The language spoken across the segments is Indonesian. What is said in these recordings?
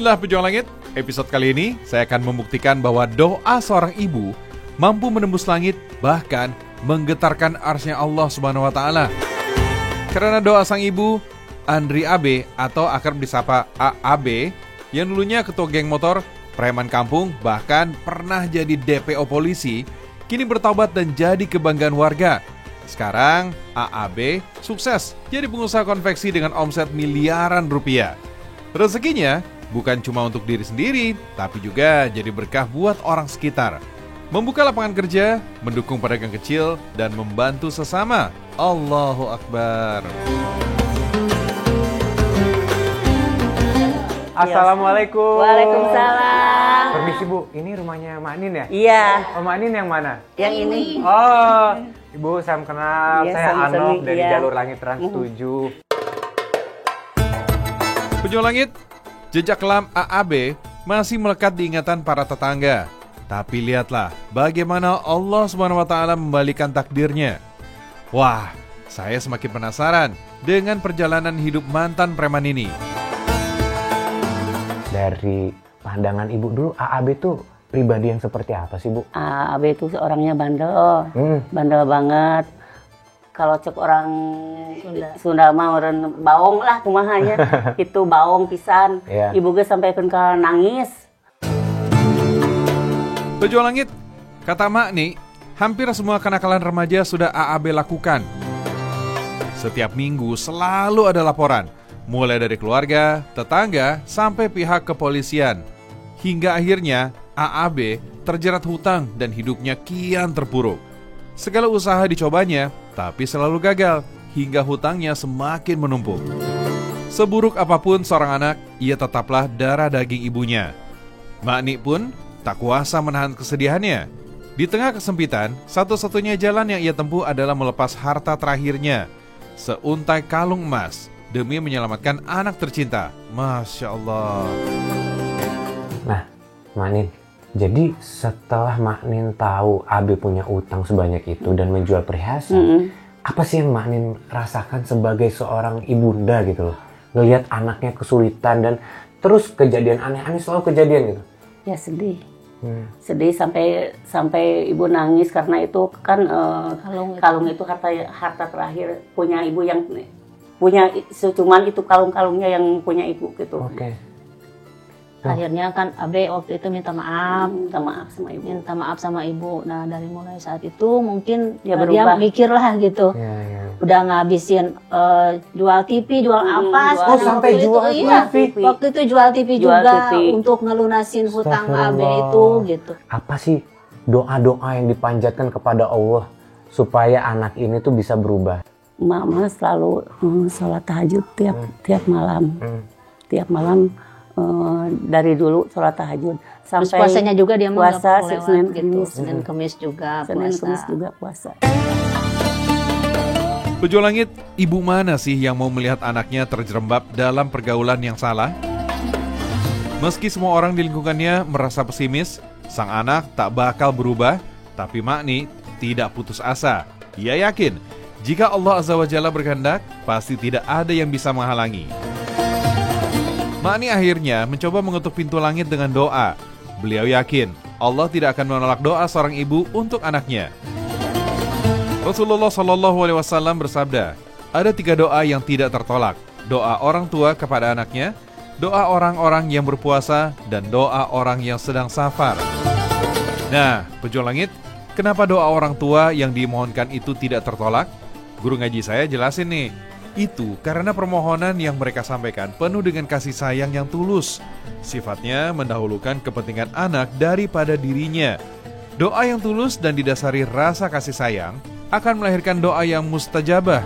Bismillah Pejuang Langit. Episode kali ini saya akan membuktikan bahwa doa seorang ibu mampu menembus langit, bahkan menggetarkan arsy Allah Subhanahu wa taala. Karena doa sang ibu, Andri AB atau akrab disapa AAB, yang dulunya ketua geng motor, preman kampung, bahkan pernah jadi DPO polisi, kini bertaubat dan jadi kebanggaan warga. Sekarang AAB sukses jadi pengusaha konveksi dengan omset miliaran rupiah. Rezekinya bukan cuma untuk diri sendiri, tapi juga jadi berkah buat orang sekitar. Membuka lapangan kerja, mendukung pedagang kecil, dan membantu sesama. Allahu Akbar. Assalamualaikum. Waalaikumsalam. Permisi Bu, ini rumahnya Mak Nin ya? Iya. Oh, Mak Nin yang mana? Yang ini. Oh, Ibu salam kenal. Iya, Saya sama-sama, Anok dari iya. Jalur Langit Trans 7. Pejuang Langit, jejak kelam AAB masih melekat di ingatan para tetangga. Tapi lihatlah bagaimana Allah Subhanahu wa taala membalikan takdirnya. Wah, saya semakin penasaran dengan perjalanan hidup mantan preman ini. Dari pandangan Ibu dulu, AAB tuh pribadi yang seperti apa sih Bu? AB itu orangnya bandel. Bandel banget. Kalau cek orang Sunda mah orang baong lah kumahanya. Itu baong pisan. Iya. Ibu ge sampai ke nangis. Pejuang Langit, kata Mak nih, hampir semua kenakalan remaja sudah AAB lakukan. Setiap minggu selalu ada laporan, mulai dari keluarga, tetangga, sampai pihak kepolisian. Hingga akhirnya AAB terjerat hutang dan hidupnya kian terpuruk. Segala usaha dicobanya, tapi selalu gagal, hingga hutangnya semakin menumpuk. Seburuk apapun seorang anak, ia tetaplah darah daging ibunya. Mak Nik pun tak kuasa menahan kesedihannya. Di tengah kesempitan, satu-satunya jalan yang ia tempuh adalah melepas harta terakhirnya, seuntai kalung emas, demi menyelamatkan anak tercinta. Masya Allah. Nah, Mak Nin, jadi setelah Mak Nin tahu AB punya utang sebanyak itu dan menjual perhiasan, apa sih yang Mak Nin rasakan sebagai seorang ibunda gitu loh? Ngelihat anaknya kesulitan dan terus kejadian aneh-aneh selalu kejadian gitu. Ya sedih. Sedih sampai ibu nangis karena itu kan kalung itu harta terakhir punya ibu yang punya, cuman itu kalung-kalungnya yang punya ibu gitu. Oke. Akhirnya kan Abe waktu itu minta maaf sama ibu. minta maaf sama ibu. Nah dari mulai saat itu mungkin Dia dia berubah. mikir lah gitu. Ya. Udah ngabisin jual TV, jual apa. Oh, sampai waktu jual itu, iya. TV. Waktu itu jual TV Jual juga TV. untuk ngelunasin hutang Abe Astagfirullah. itu gitu. Apa sih doa-doa yang dipanjatkan kepada Allah supaya anak ini tuh bisa berubah? Mama selalu sholat tahajud tiap malam. Tiap malam dari dulu sholat tahajud. Terus Sampai puasanya juga dia mah nggak puasa lewat Senin gitu. Kamis. Senin Kamis juga Senin puasa. Kamis juga puasa. Pejuang Langit, ibu mana sih yang mau melihat anaknya terjerembab dalam pergaulan yang salah? Meski semua orang di lingkungannya merasa pesimis, sang anak tak bakal berubah, tapi Mak Nik tidak putus asa. Ia yakin, jika Allah Azza wa Jalla berkehendak, pasti tidak ada yang bisa menghalangi. Mak Nik akhirnya mencoba mengetuk pintu langit dengan doa. Beliau yakin Allah tidak akan menolak doa seorang ibu untuk anaknya. Rasulullah SAW bersabda, ada 3 doa yang tidak tertolak. Doa orang tua kepada anaknya, doa orang-orang yang berpuasa, dan doa orang yang sedang safar. Nah, Pejuang Langit, kenapa doa orang tua yang dimohonkan itu tidak tertolak? Guru ngaji saya jelasin nih. Itu karena permohonan yang mereka sampaikan penuh dengan kasih sayang yang tulus. Sifatnya mendahulukan kepentingan anak daripada dirinya. Doa yang tulus dan didasari rasa kasih sayang akan melahirkan doa yang mustajabah.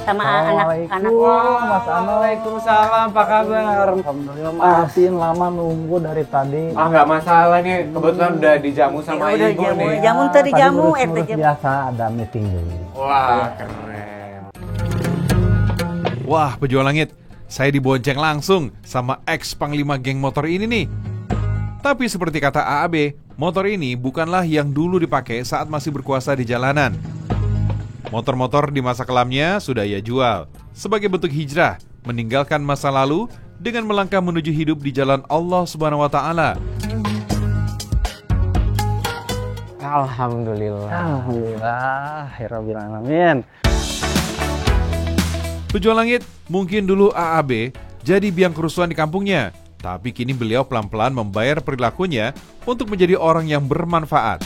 Sama anak-anak. Mas Ano. Waalaikumsalam, apa kabar? Alhamdulillah, maafin lama nunggu dari tadi. Nggak masalah nih, kebetulan udah dijamu sama Ya udah, ibu jamu. nih. Jamu tadi Tadi jamu, ngurus-ngurus jamu. biasa ada meeting dulu. Wah, keren. Wah, Pejuang Langit, saya dibonceng langsung sama ex Panglima geng motor ini nih. Tapi seperti kata AAB, motor ini bukanlah yang dulu dipakai saat masih berkuasa di jalanan. Motor-motor di masa kelamnya sudah ia jual sebagai bentuk hijrah, meninggalkan masa lalu dengan melangkah menuju hidup di jalan Allah Subhanahu wa taala. Alhamdulillah. Alhamdulillahirabbil alamin. Pejuang langit, mungkin dulu AAB jadi biang kerusuhan di kampungnya, tapi kini beliau pelan-pelan membayar perilakunya untuk menjadi orang yang bermanfaat.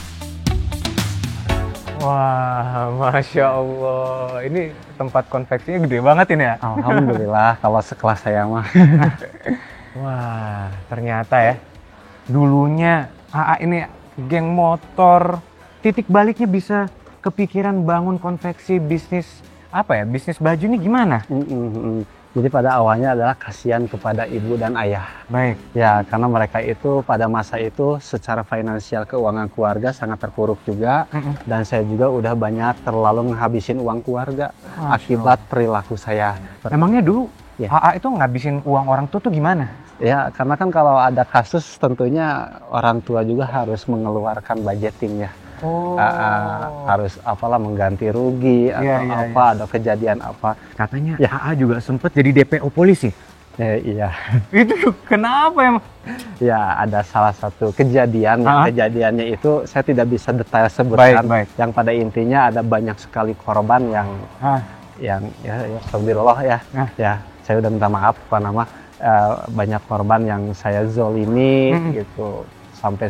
Wah, Masya Allah. Ini tempat konveksinya gede banget ini ya? Alhamdulillah kalau sekelas saya mah. Wah, ternyata ya. Dulunya AA ini geng motor. Titik baliknya bisa kepikiran bangun konveksi bisnis. Apa ya? Bisnis baju ini gimana? Jadi pada awalnya adalah kasihan kepada ibu dan ayah. Baik. Ya, karena mereka itu pada masa itu secara finansial keuangan keluarga sangat terpuruk juga. Dan saya juga udah banyak terlalu menghabisin uang keluarga akibat perilaku saya. Emangnya dulu Ya. AA itu ngabisin uang orang tua tuh gimana? Ya, karena kan kalau ada kasus tentunya orang tua juga harus mengeluarkan budgeting ya. Oh. Harus apalah mengganti rugi atau ada kejadian apa. Katanya ya AA juga sempet jadi DPO polisi. Iya. Itu kenapa emang? Ya, ada salah satu kejadian. Kejadiannya itu saya tidak bisa detail sebutkan. Baik. Yang pada intinya ada banyak sekali korban yang astagfirullah ya. Ya, saya udah minta maaf banyak korban yang saya zolimi gitu. Sampai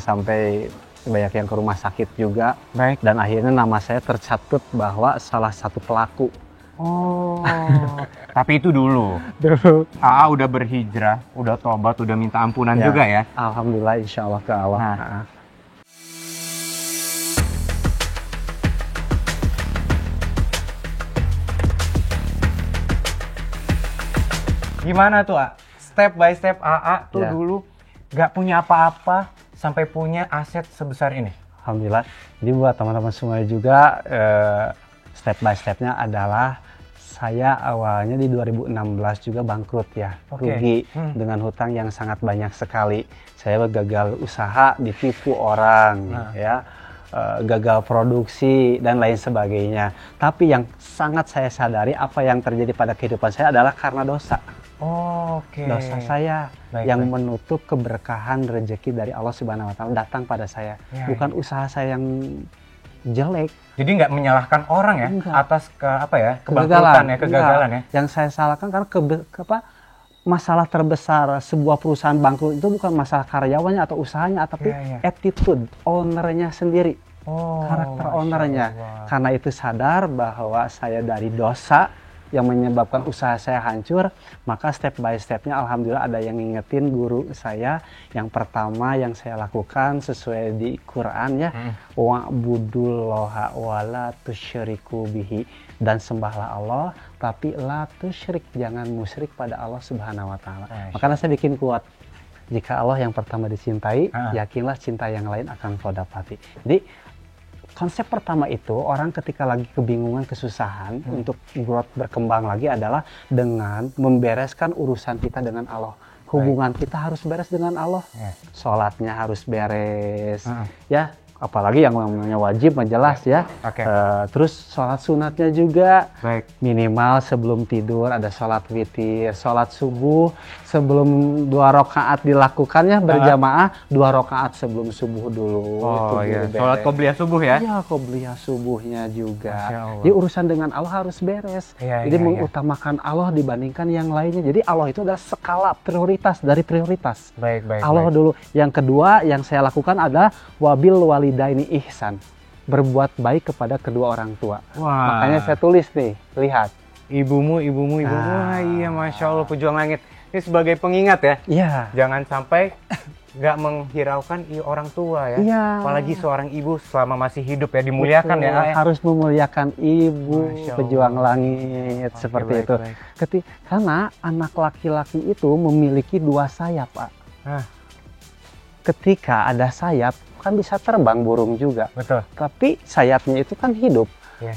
banyak yang ke rumah sakit juga. Baik. Dan akhirnya nama saya tercatut bahwa salah satu pelaku. Oh, tapi itu dulu. AA udah berhijrah, udah tobat, udah minta ampunan juga ya. Alhamdulillah, insya Allah ke Allah. Gimana tuh, A? Step by step AA tuh dulu gak punya apa-apa sampai punya aset sebesar ini. Alhamdulillah. Jadi buat teman-teman semua juga, step by stepnya adalah saya awalnya di 2016 juga bangkrut ya, rugi dengan hutang yang sangat banyak sekali. Saya gagal usaha, ditipu orang, gagal produksi dan lain sebagainya. Tapi yang sangat saya sadari apa yang terjadi pada kehidupan saya adalah karena dosa. Dosa saya yang menutup keberkahan rezeki dari Allah Subhanahu wa taala datang pada saya. Bukan usaha saya yang jelek. Jadi nggak menyalahkan orang ya atas kebangkrutan kegagalan ya. Yang saya salahkan karena masalah terbesar sebuah perusahaan bangkrut itu bukan masalah karyawannya atau usahanya, tapi attitude ownernya sendiri. Karakter ownernya. Karena itu sadar bahwa saya dari dosa yang menyebabkan usaha saya hancur, maka step by stepnya alhamdulillah ada yang ngingetin guru saya. Yang pertama yang saya lakukan sesuai di Quran ya, wa'budullaha wa la tusyriku bihi, dan sembahlah Allah tapi la tusyrik, jangan musyrik pada Allah Subhanahu wa taala. Makanya saya bikin kuat, jika Allah yang pertama dicintai, yakinlah cinta yang lain akan kau dapati. Jadi konsep pertama itu, orang ketika lagi kebingungan, kesusahan untuk growth berkembang lagi adalah dengan membereskan urusan kita dengan Allah. Hubungan kita harus beres dengan Allah. Sholatnya harus beres. Ya, apalagi yang namanya wajib jelas ya. Terus sholat sunatnya juga minimal sebelum tidur ada sholat witir, sholat subuh sebelum 2 rakaat dilakukannya berjamaah, 2 rakaat sebelum subuh dulu. Sholat qobliyah subuh ya? Iya, qobliyah subuhnya juga. Jadi urusan dengan Allah harus beres. Jadi mengutamakan Allah dibandingkan yang lainnya. Jadi Allah itu adalah skala prioritas dari prioritas. Allah dulu. Yang kedua yang saya lakukan adalah wabil walidaini ihsan, berbuat baik kepada kedua orang tua. Makanya saya tulis nih, lihat. Ibumu. Wah, iya, Masya Allah, pejuang langit. Ini sebagai pengingat ya. Iya. Jangan sampai nggak menghiraukan orang tua ya. Apalagi seorang ibu selama masih hidup ya, dimuliakan. Betul, ya. Harus memuliakan ibu, pejuang langit, seperti itu. Karena anak laki-laki itu memiliki 2 sayap, Pak. Ketika ada sayap, kan bisa terbang burung juga. Betul. Tapi sayapnya itu kan hidup.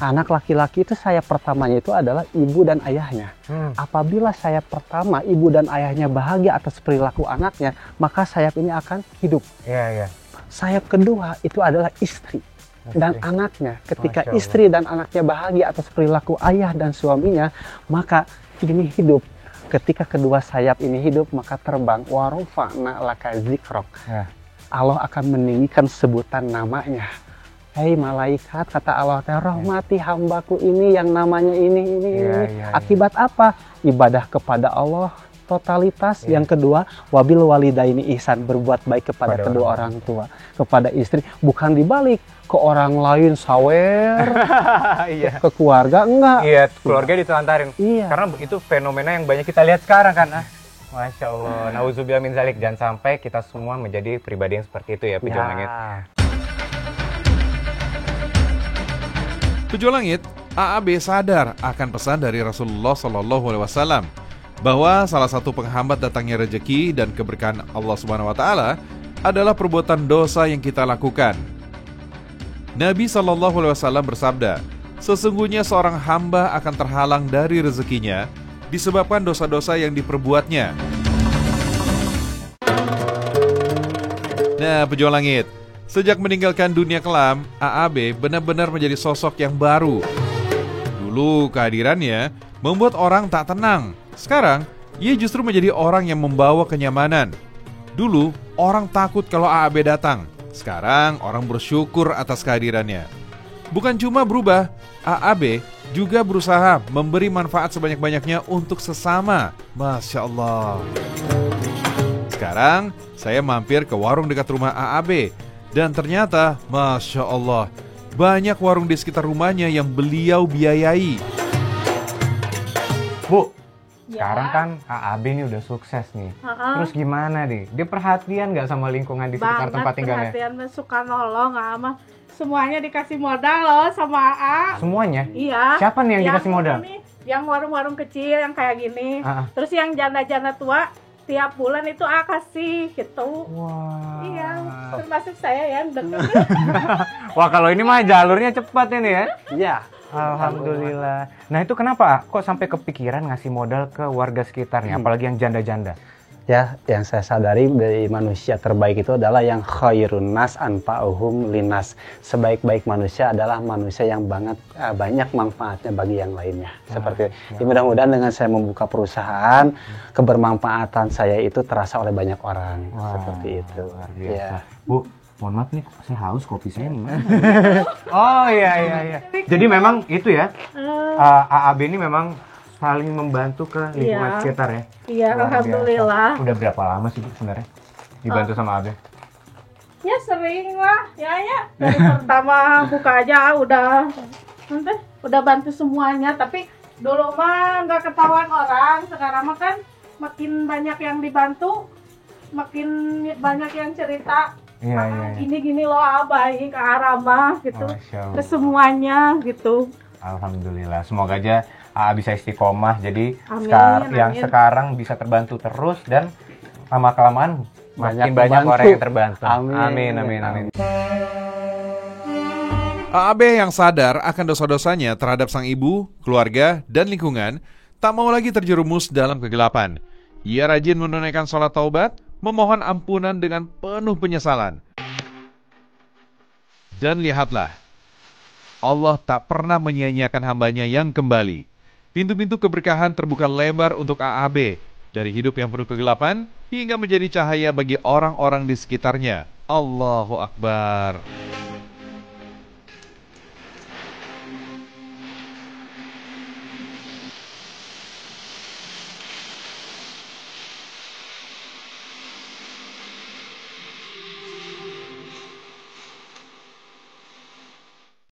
Anak laki-laki itu sayap pertamanya itu adalah ibu dan ayahnya. Apabila sayap pertama ibu dan ayahnya bahagia atas perilaku anaknya, maka sayap ini akan hidup. Sayap kedua itu adalah istri. dan anaknya. Ketika Masya Allah. istri dan anaknya bahagia atas perilaku ayah dan suaminya, maka ini hidup. Ketika kedua sayap ini hidup, maka terbang. Warofa'na laka zikrok. Ya. Allah akan meninggikan sebutan namanya. Hei malaikat, kata Allah, rahmati hambaku ini yang namanya ini. Ya. Akibat apa? Ibadah kepada Allah totalitas. Ya. Yang kedua, wabil walidaini ihsan, berbuat baik kepada kedua orang tua, kepada istri, bukan dibalik ke orang lain sawer, Iya. ke keluarga enggak. Iya, keluarga ditelantarin. Iya. Karena itu fenomena yang banyak kita lihat sekarang kan. Masya Allah. Nauzubillah min zalik. Jangan sampai kita semua menjadi pribadi yang seperti itu ya, Pejuang Langit. Pejuang Langit, AAB sadar akan pesan dari Rasulullah SAW bahwa salah satu penghambat datangnya rezeki dan keberkahan Allah Subhanahu Wa Taala adalah perbuatan dosa yang kita lakukan. Nabi SAW bersabda, sesungguhnya seorang hamba akan terhalang dari rezekinya disebabkan dosa-dosa yang diperbuatnya. Nah, Pejuang Langit, sejak meninggalkan dunia kelam, AAB benar-benar menjadi sosok yang baru. Dulu kehadirannya membuat orang tak tenang. Sekarang, ia justru menjadi orang yang membawa kenyamanan. Dulu, orang takut kalau AAB datang. Sekarang, orang bersyukur atas kehadirannya. Bukan cuma berubah, AAB juga berusaha memberi manfaat sebanyak-banyaknya untuk sesama. Masya Allah. Sekarang, saya mampir ke warung dekat rumah AAB. Dan ternyata, Masya Allah, banyak warung di sekitar rumahnya yang beliau biayai. Bu, sekarang kan AAB ini udah sukses nih. Terus gimana nih? Dia perhatian nggak sama lingkungan di sekitar tempat tinggalnya? Perhatian, suka nolong, ama semuanya dikasih modal loh sama AA. Semuanya? Iya. Siapa nih yang dikasih modal? Ini, yang warung-warung kecil yang kayak gini. Terus yang janda-janda tua tiap bulan itu AA kasih gitu. Wah. Iya, termasuk saya yang deket. Wah, kalau ini mah jalurnya cepat ini ya. Iya. Alhamdulillah. Nah, itu kenapa kok sampai kepikiran ngasih modal ke warga sekitarnya, apalagi yang janda-janda? Ya, yang saya sadari dari manusia terbaik itu adalah yang khairun nas anfa'uhum linas. Sebaik-baik manusia adalah manusia yang banyak manfaatnya bagi yang lainnya. Seperti itu. Mudah-mudahan dengan saya membuka perusahaan, kebermanfaatan saya itu terasa oleh banyak orang. Seperti itu. Luar biasa. Ya. Bu, mohon maaf nih, saya haus, kopi saya nih. Oh iya. Jadi memang itu ya, AAB ini memang saling membantu ke lingkungan sekitar ya. Iya, Luar alhamdulillah. biasa. Udah berapa lama sih Bu sebenarnya dibantu sama AAB? Ya sering lah, ya. Dari pertama buka aja udah bantu semuanya. Tapi dulu mah nggak ketahuan orang. Sekarang mah kan makin banyak yang dibantu, makin banyak yang cerita. Iya. Gini loh baik ke Arama gitu, Masya Allah. ke semuanya gitu. Alhamdulillah, semoga aja AA bisa istiqomah. Jadi Amin. sekarang bisa terbantu terus dan lama-kelamaan makin banyak terbantu. orang yang terbantu. Amin. Amin. AAB yang sadar akan dosa-dosanya terhadap sang ibu, keluarga, dan lingkungan tak mau lagi terjerumus dalam kegelapan. Ia rajin menunaikan sholat taubat, memohon ampunan dengan penuh penyesalan. Dan lihatlah, Allah tak pernah menyia-nyiakan hambanya yang kembali. Pintu-pintu keberkahan terbuka lebar untuk AAB, dari hidup yang penuh kegelapan hingga menjadi cahaya bagi orang-orang di sekitarnya. Allahu Akbar.